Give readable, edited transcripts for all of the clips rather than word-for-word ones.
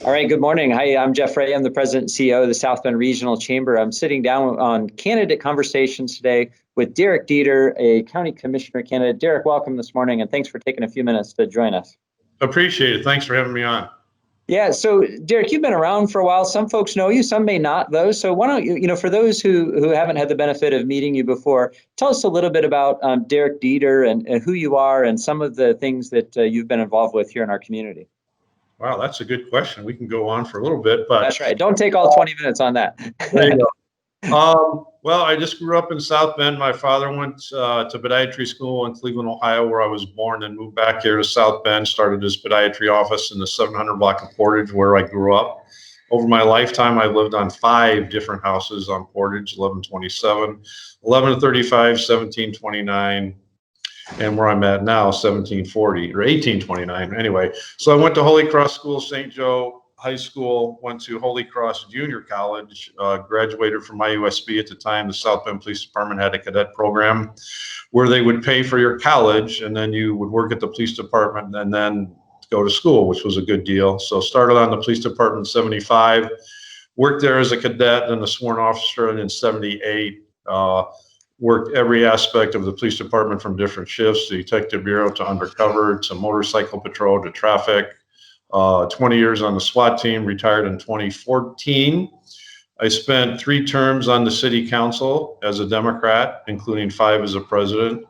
All right, good morning. Hi, I'm Jeff Ray. I'm the President and CEO of the South Bend Regional Chamber. I'm sitting down on candidate conversations today with Derek Dieter, a county commissioner candidate. Derek, welcome this morning, and thanks for taking a few minutes to join us. Appreciate it. Thanks for having me on. Yeah, so Derek, you've been around for a while. Some folks know you, some may not, though. So why don't you, for those who haven't had the benefit of meeting you before, tell us a little bit about Derek Dieter and who you are and some of the things that you've been involved with here in our community. Wow, that's a good question. We can go on for a little bit, but that's right. Don't take all 20 minutes on that. There you go. Well, I just grew up in South Bend. My father went to podiatry school in Cleveland, Ohio, where I was born, and moved back here to South Bend, started his podiatry office in the 700 block of Portage, where I grew up. Over my lifetime, I lived on 5 different houses on Portage: 1127, 1135, 1729, and where I'm at now, 1740 or 1829. Anyway, so I went to Holy Cross School, St. Joe High School, went to Holy Cross Junior College, graduated from IUSB at the time. The South Bend Police Department had a cadet program where they would pay for your college, and then you would work at the police department and then go to school, which was a good deal. So started on the police department in 75, worked there as a cadet and a sworn officer, and in 78, worked every aspect of the police department from different shifts: the detective bureau to undercover to motorcycle patrol to traffic. 20 years on the SWAT team, retired in 2014. I spent 3 terms on the city council as a Democrat, including 5 as a president.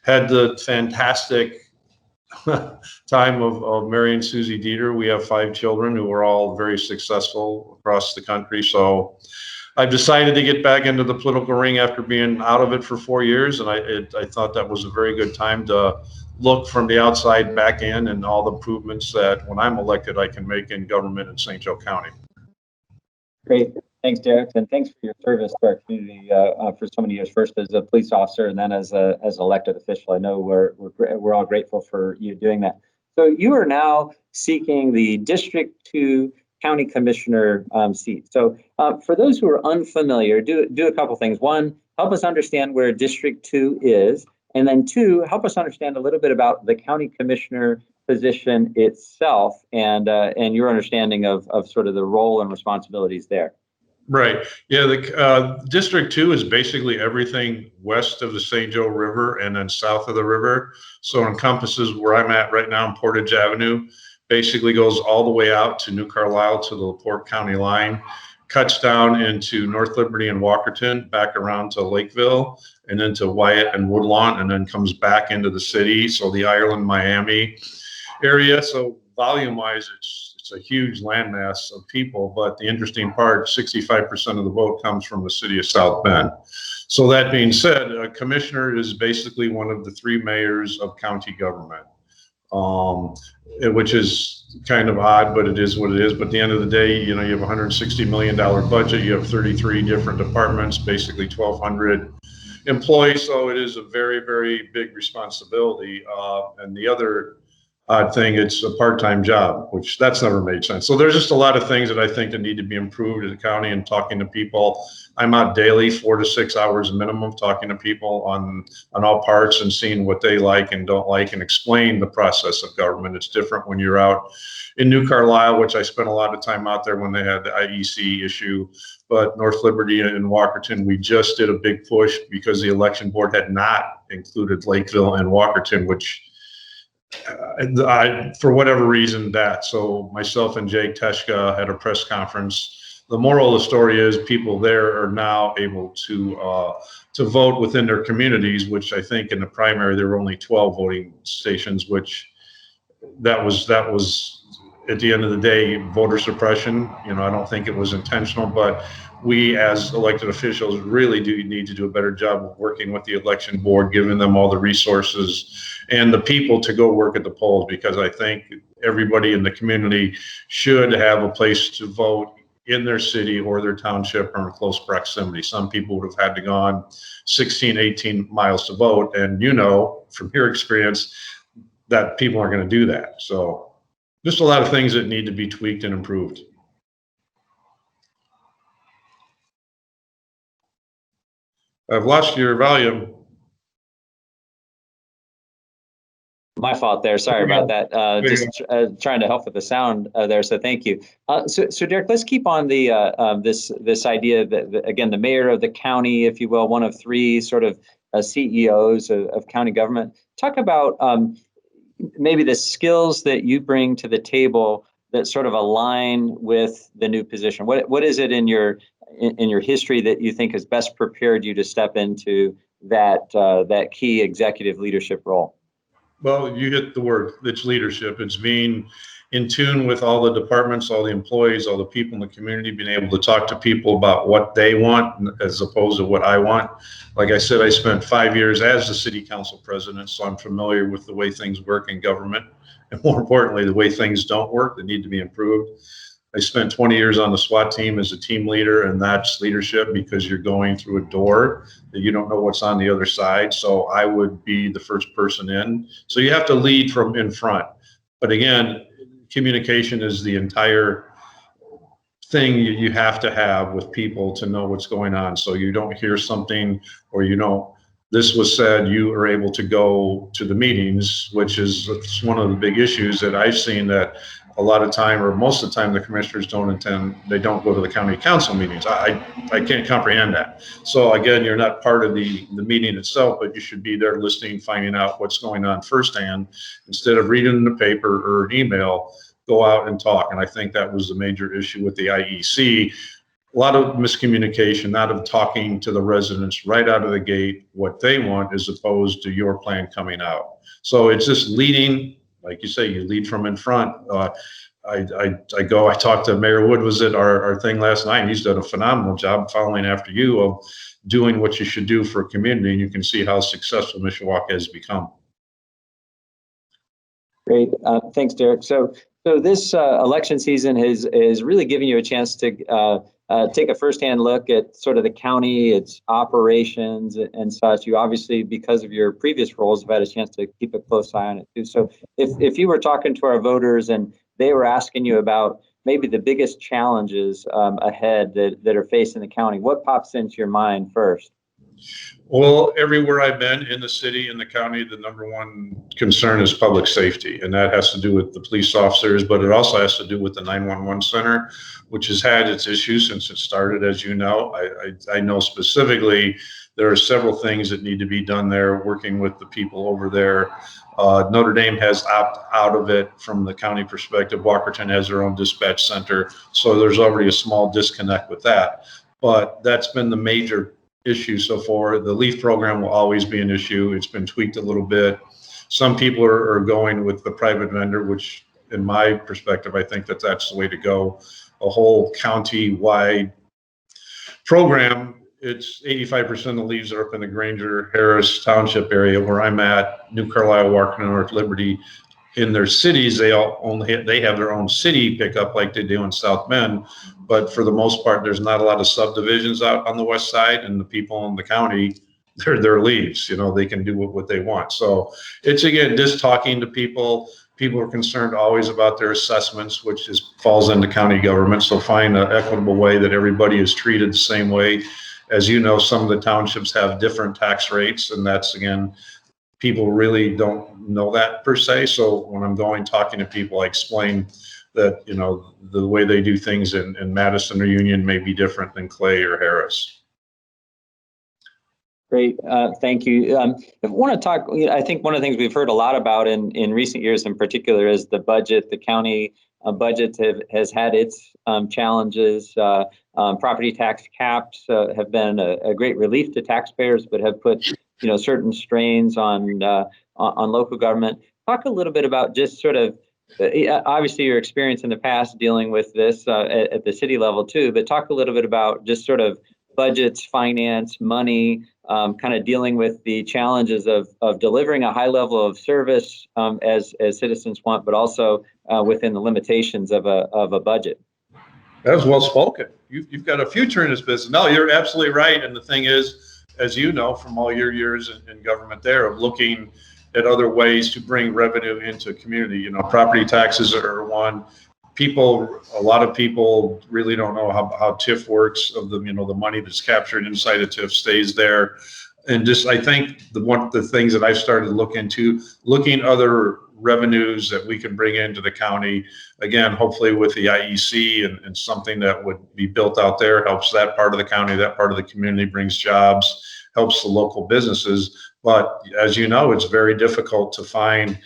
Had the fantastic time of marrying Susie Dieter. We have 5 children who are all very successful across the country. So I've decided to get back into the political ring after being out of it for 4 years, and I thought that was a very good time to look from the outside back in and all the improvements that when I'm elected I can make in government in St. Joe County. Great. Thanks, Derek, and thanks for your service to our community for so many years. First as a police officer, and then as an elected official. I know we're all grateful for you doing that. So you are now seeking the District 2 County Commissioner seat. So for those who are unfamiliar, do a couple things. One, help us understand where District 2 is, and then 2, help us understand a little bit about the County Commissioner position itself and your understanding of sort of the role and responsibilities there. Right. Yeah, the District 2 is basically everything west of the St. Joe River and then south of the river. So it encompasses where I'm at right now in Portage Avenue, basically goes all the way out to New Carlisle to the LaPorte County line, cuts down into North Liberty and Walkerton, back around to Lakeville, and then to Wyatt and Woodlawn, and then comes back into the city. So the Ireland, Miami area. So volume-wise, it's a huge landmass of people, but the interesting part, 65% of the vote comes from the city of South Bend. So that being said, a commissioner is basically one of the 3 mayors of county government, which is kind of odd, but it is what it is. But at the end of the day, you have a $160 million budget. You have 33 different departments, basically 1,200 employees. So it is a very, very big responsibility. And the other odd thing, it's a part-time job, which that's never made sense. So there's just a lot of things that I think that need to be improved in the county and talking to people. I'm out daily, 4 to 6 hours minimum, talking to people on all parts and seeing what they like and don't like and explain the process of government. It's different when you're out in New Carlisle, which I spent a lot of time out there when they had the IEC issue. But North Liberty and Walkerton, we just did a big push because the election board had not included Lakeville and Walkerton, which for whatever reason so myself and Jake Teshka had a press conference. The moral of the story is people there are now able to vote within their communities, which I think in the primary there were only 12 voting stations, which that was at the end of the day voter suppression. I don't think it was intentional, but we as elected officials really do need to do a better job of working with the election board, giving them all the resources and the people to go work at the polls, because I think everybody in the community should have a place to vote in their city or their township or in close proximity. Some people would have had to gone 16, 18 miles to vote, and from your experience that people aren't going to do that. So just a lot of things that need to be tweaked and improved. I've lost your volume. My fault there. Sorry about that. Just trying to help with the sound there. So thank you. So Derek, let's keep on the this idea that again, the mayor of the county, if you will, one of three sort of CEOs of county government. Talk about maybe the skills that you bring to the table that sort of align with the new position. What is it in your history that you think has best prepared you to step into that key executive leadership role? Well, you hit the word. It's leadership. It's being in tune with all the departments, all the employees, all the people in the community, being able to talk to people about what they want as opposed to what I want. Like I said, I spent 5 years as the city council president, so I'm familiar with the way things work in government, and more importantly, the way things don't work that need to be improved. I spent 20 years on the SWAT team as a team leader, and that's leadership because you're going through a door that you don't know what's on the other side. So I would be the first person in. So you have to lead from in front. But again, communication is the entire thing you have to have with people to know what's going on. So you don't hear something or this was said, you are able to go to the meetings, which is one of the big issues that I've seen, that a lot of time, or most of the time, the commissioners they don't go to the county council meetings. I can't comprehend that. So again, you're not part of the meeting itself, but you should be there listening, finding out what's going on firsthand, instead of reading in the paper or an email, go out and talk. And I think that was the major issue with the IEC. A lot of miscommunication, not of talking to the residents right out of the gate what they want, as opposed to your plan coming out. So it's just leading, like you say, you lead from in front. I talked to Mayor Wood, was at our thing last night, and he's done a phenomenal job following after you of doing what you should do for a community, and you can see how successful Mishawaka has become. Great, thanks, Derek. So this election season is really giving you a chance to take a firsthand look at sort of the county, its operations and such. You obviously, because of your previous roles, have had a chance to keep a close eye on it too. So if you were talking to our voters and they were asking you about maybe the biggest challenges ahead that are facing the county, what pops into your mind first? Well, everywhere I've been in the city, in the county, the number one concern is public safety. And that has to do with the police officers, but it also has to do with the 911 center, which has had its issues since it started, as you know. I know specifically there are several things that need to be done there, working with the people over there. Notre Dame has opted out of it from the county perspective. Walkerton has their own dispatch center. So there's already a small disconnect with that. But that's been the major issue so far. The LEAF program will always be an issue. It's been tweaked a little bit. Some people are going with the private vendor, which in my perspective, I think that's the way to go. A whole county-wide program. It's 85% of the leaves are up in the Granger, Harris Township area where I'm at. New Carlisle, Walkerton, North Liberty. In their cities, they have their own city pickup like they do in South Bend. But for the most part, there's not a lot of subdivisions out on the west side, and the people in the county, they're leaves. They can do what they want. So it's, again, just talking to people. People are concerned always about their assessments, which falls into county government. So find an equitable way that everybody is treated the same way. As you know, some of the townships have different tax rates, and that's, again, people really don't know that per se. So when I'm talking to people, I explain that, the way they do things in Madison or Union may be different than Clay or Harris. Great, thank you. I want to talk, I think one of the things we've heard a lot about in recent years in particular is the budget. The county budget has had its challenges. Property tax caps have been a great relief to taxpayers, but have put certain strains on local government. Talk a little bit about just sort of, obviously your experience in the past dealing with this at the city level too, but talk a little bit about just sort of budgets, finance, money, kind of dealing with the challenges of delivering a high level of service as citizens want, but also within the limitations of a budget. That was well spoken. You've got a future in this business. No, you're absolutely right. And the thing is, as you know from all your years in government there, of looking at other ways to bring revenue into a community. Property taxes are one. A lot of people really don't know how TIF works, of the money that's captured inside a TIF stays there. And just, I think the things that I've started to look into, looking other revenues that we can bring into the county, again, hopefully with the IEC and something that would be built out there, helps that part of the county, that part of the community, brings jobs, helps the local businesses. But as you know, it's very difficult to find,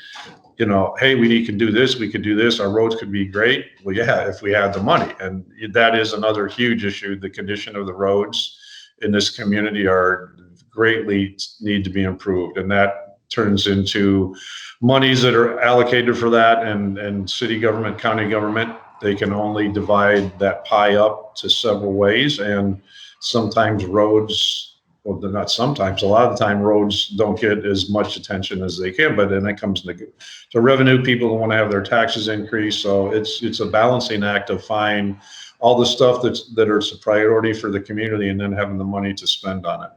hey, can do this, we could do this, our roads could be great. Well, yeah, if we had the money. And that is another huge issue. The condition of the roads in this community are greatly need to be improved. And that turns into monies that are allocated for that, and city government, county government, they can only divide that pie up to several ways. And sometimes roads, well, they're not sometimes, a lot of the time roads don't get as much attention as they can, but then it comes to revenue. People want to have their taxes increased. So it's a balancing act of finding all the stuff that are a priority for the community and then having the money to spend on it.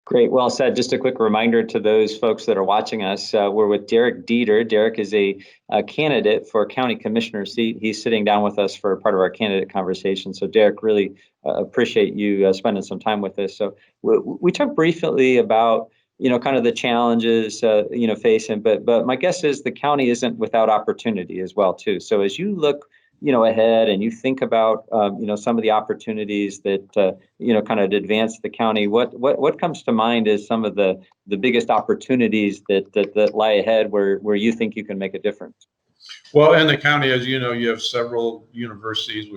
Great, well said. Just a quick reminder to those folks that are watching us, we're with Derek Dieter. Derek is a candidate for county commissioner seat. He's sitting down with us for part of our candidate conversation. So Derek, really appreciate you spending some time with us. So we talked briefly about, kind of the challenges, facing, but my guess is the county isn't without opportunity as well, too. So as you look ahead and you think about, some of the opportunities that, kind of advance the county, what comes to mind is some of the biggest opportunities that lie ahead where you think you can make a difference? Well, in the county, as you know, you have several universities,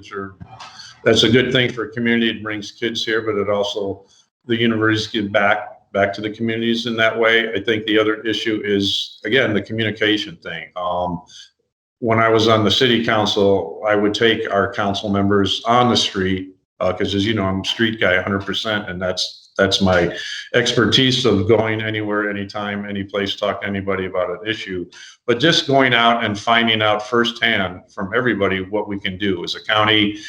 that's a good thing for a community. It brings kids here, but it also, the universities give back to the communities in that way. I think the other issue is, again, the communication thing. When I was on the city council, I would take our council members on the street, because as you know, I'm a street guy 100%, and that's my expertise of going anywhere, anytime, any place, talk to anybody about an issue. But just going out and finding out firsthand from everybody what we can do as a county.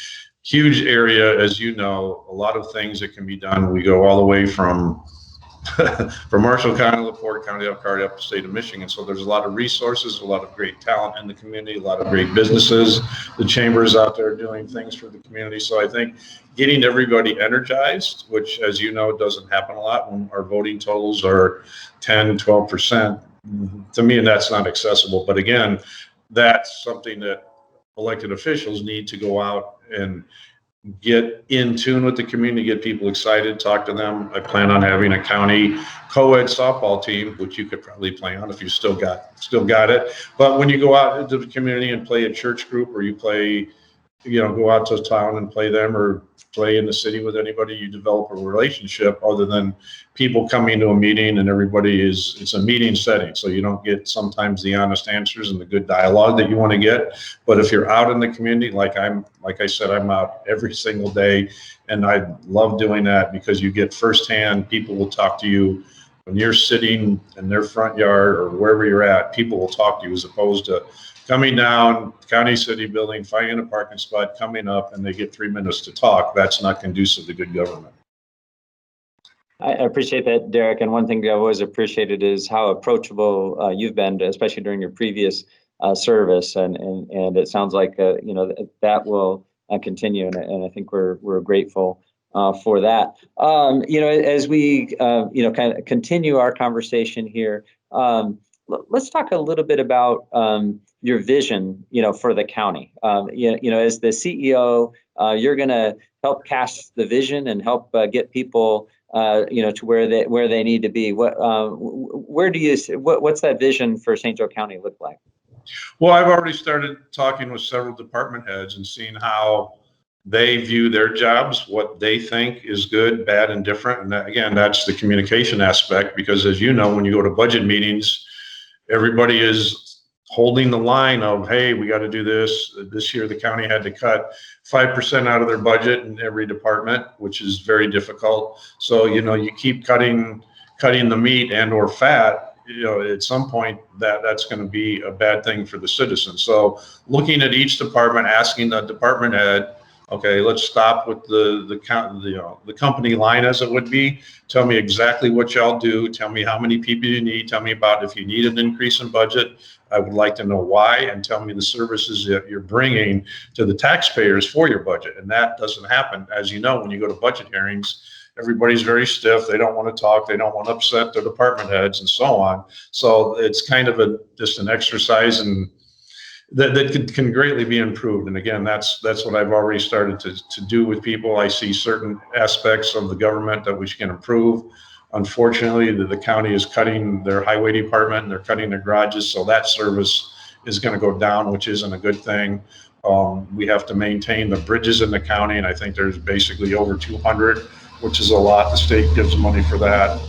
Huge area, as you know, a lot of things that can be done. We go all the way from Marshall County, LaPorte County, up the state of Michigan. So there's a lot of resources, a lot of great talent in the community, a lot of great businesses. The chambers out there doing things for the community. So I think getting everybody energized, which, as you know, doesn't happen a lot when our voting totals are 10, 12%. To me, that's not accessible. But again, that's something that elected officials need to go out and get in tune with the community, get people excited, talk to them. I plan on having a county co-ed softball team, which you could probably play on if you still got it. But when you go out into the community and play a church group, or you play, go out to town and play them, or play in the city with anybody, you develop a relationship other than people coming to a meeting and it's a meeting setting. So you don't get sometimes the honest answers and the good dialogue that you want to get. But if you're out in the community, like I said, I'm out every single day, and I love doing that because you get firsthand, people will talk to you when you're sitting in their front yard or wherever you're at. People will talk to you, as opposed to coming down county city building, finding a parking spot, coming up, and they get 3 minutes to talk. That's not conducive to good government. I appreciate that, Derek. And one thing I've always appreciated is how approachable you've been, especially during your previous service. And it sounds like that will continue. And I think we're grateful for that. As we kind of continue our conversation here, let's talk a little bit about your vision, for the county. As the CEO, you're going to help cast the vision and help get people, to where they need to be. Where do you what's that vision for St. Joe County look like? Well, I've already started talking with several department heads and seeing how they view their jobs, what they think is good, bad, and different. And that, again, that's the communication aspect, because as you know, when you go to budget meetings, everybody is holding the line of, hey, we got to do this. This year, the county had to cut 5% out of their budget in every department, which is very difficult. So, you keep cutting the meat and or fat, at some point that's going to be a bad thing for the citizens. So looking at each department, asking the department head, okay, let's stop with the company line, as it would be. Tell me exactly what y'all do. Tell me how many people you need. Tell me about if you need an increase in budget. I would like to know why, and tell me the services that you're bringing to the taxpayers for your budget. And that doesn't happen. As you know, when you go to budget hearings, everybody's very stiff. They don't want to talk. They don't want to upset their department heads and so on. So it's kind of just an exercise and that can greatly be improved. And again, that's what I've already started to do with people. I see certain aspects of the government that we can improve. Unfortunately, the county is cutting their highway department and they're cutting their garages. So that service is going to go down, which isn't a good thing. We have to maintain the bridges in the county, and I think there's basically over 200, which is a lot. The state gives money for that.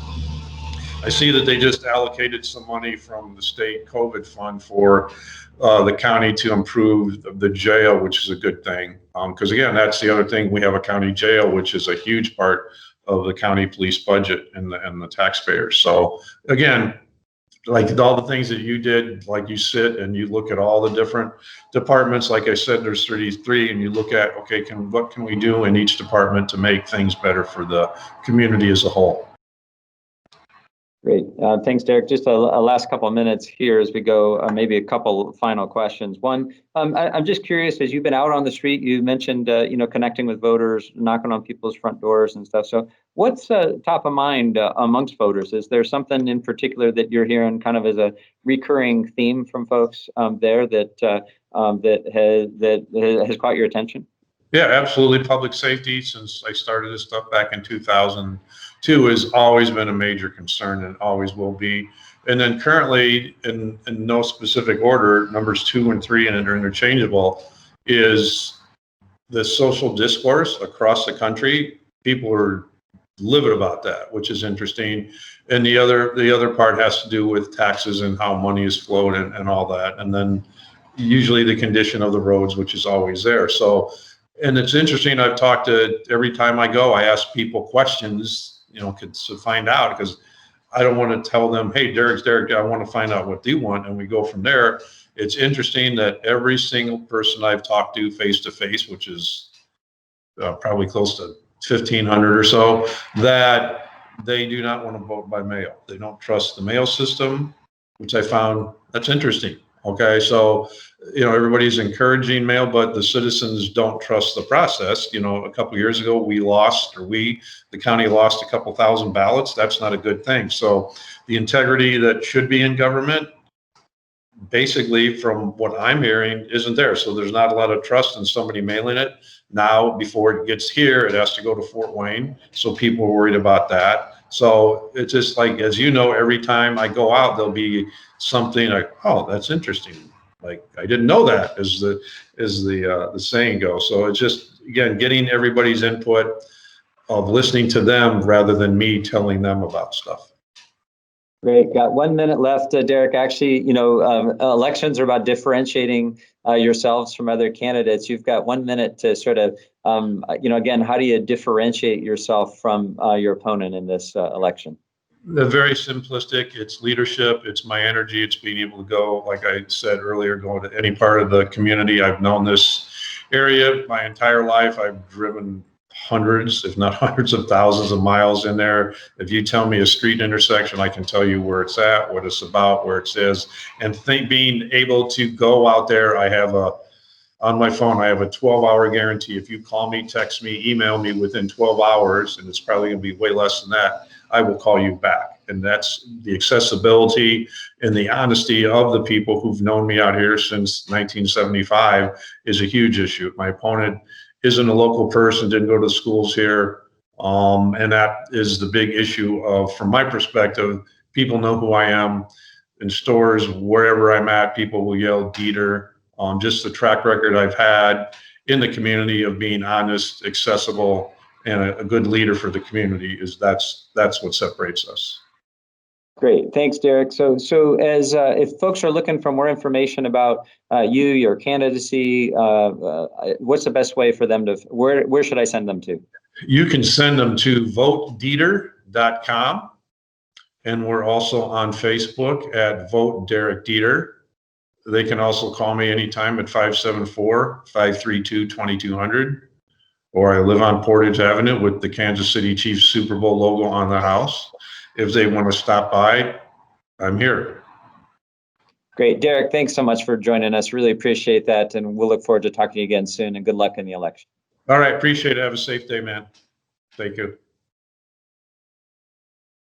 I see that they just allocated some money from the state COVID fund for the county to improve the jail, which is a good thing. Because again, that's the other thing. We have a county jail, which is a huge part of the county police budget and the taxpayers. So again, like all the things that you did, like you sit and you look at all the different departments. Like I said, there's 33, and you look at, okay, what can we do in each department to make things better for the community as a whole? Great. Thanks, Derek. Just a last couple of minutes here as we go, maybe a couple final questions. One, I'm just curious, as you've been out on the street, you mentioned, connecting with voters, knocking on people's front doors and stuff. So what's top of mind amongst voters? Is there something in particular that you're hearing kind of as a recurring theme from folks there that has caught your attention? Yeah, absolutely. Public safety, since I started this stuff back in 2002, has always been a major concern and always will be. And then currently, in no specific order, numbers 2 and 3, and they're interchangeable, is the social discourse across the country. People are livid about that, which is interesting. And the other part has to do with taxes and how money is flowed and all that. And then usually the condition of the roads, which is always there. So, and it's interesting, I've talked to, every time I go, I ask people questions, to find out, because I don't want to tell them, hey, Derek, I want to find out what they want, and we go from there. It's interesting that every single person I've talked to face, which is probably close to 1,500 or so, that they do not want to vote by mail. They don't trust the mail system, which I found that's interesting. Okay, so everybody's encouraging mail, but the citizens don't trust the process. A couple of years ago, the county lost a couple thousand ballots. That's not a good thing. So the integrity that should be in government, basically, from what I'm hearing, isn't there. So there's not a lot of trust in somebody mailing it. Now, before it gets here, it has to go to Fort Wayne. So people are worried about that. So it's just like, as you know, every time I go out, there'll be something like, oh, that's interesting. Like, I didn't know that, as the saying goes. So it's just, again, getting everybody's input of listening to them rather than me telling them about stuff. Great. Got 1 minute left, Derek. Actually, elections are about differentiating yourselves from other candidates. You've got 1 minute to sort of, again, how do you differentiate yourself from your opponent in this election? They're very simplistic. It's leadership. It's my energy. It's being able to go, like I said earlier, go to any part of the community. I've known this area my entire life. I've driven hundreds, if not hundreds of thousands of miles in there. If you tell me a street intersection, I can tell you where it's at, what it's about, where it is. And being able to go out there, on my phone, I have a 12-hour guarantee. If you call me, text me, email me within 12 hours, and it's probably going to be way less than that, I will call you back. And that's the accessibility and the honesty of the people who've known me out here since 1975 is a huge issue. My opponent isn't a local person, didn't go to the schools here. And that is the big issue from my perspective. People know who I am. In stores, wherever I'm at, people will yell Dieter. Just the track record I've had in the community of being honest, accessible, and a good leader for the community that's what separates us. Great, thanks, Derek. So as if folks are looking for more information about your candidacy, what's the best way for them to? Where should I send them to? You can send them to votedieter.com, and we're also on Facebook at Vote Derek Dieter. They can also call me anytime at 574-532-2200. Or I live on Portage Avenue with the Kansas City Chiefs Super Bowl logo on the house. If they want to stop by, I'm here. Great. Derek, thanks so much for joining us. Really appreciate that. And we'll look forward to talking to you again soon, and good luck in the election. All right. Appreciate it. Have a safe day, man. Thank you.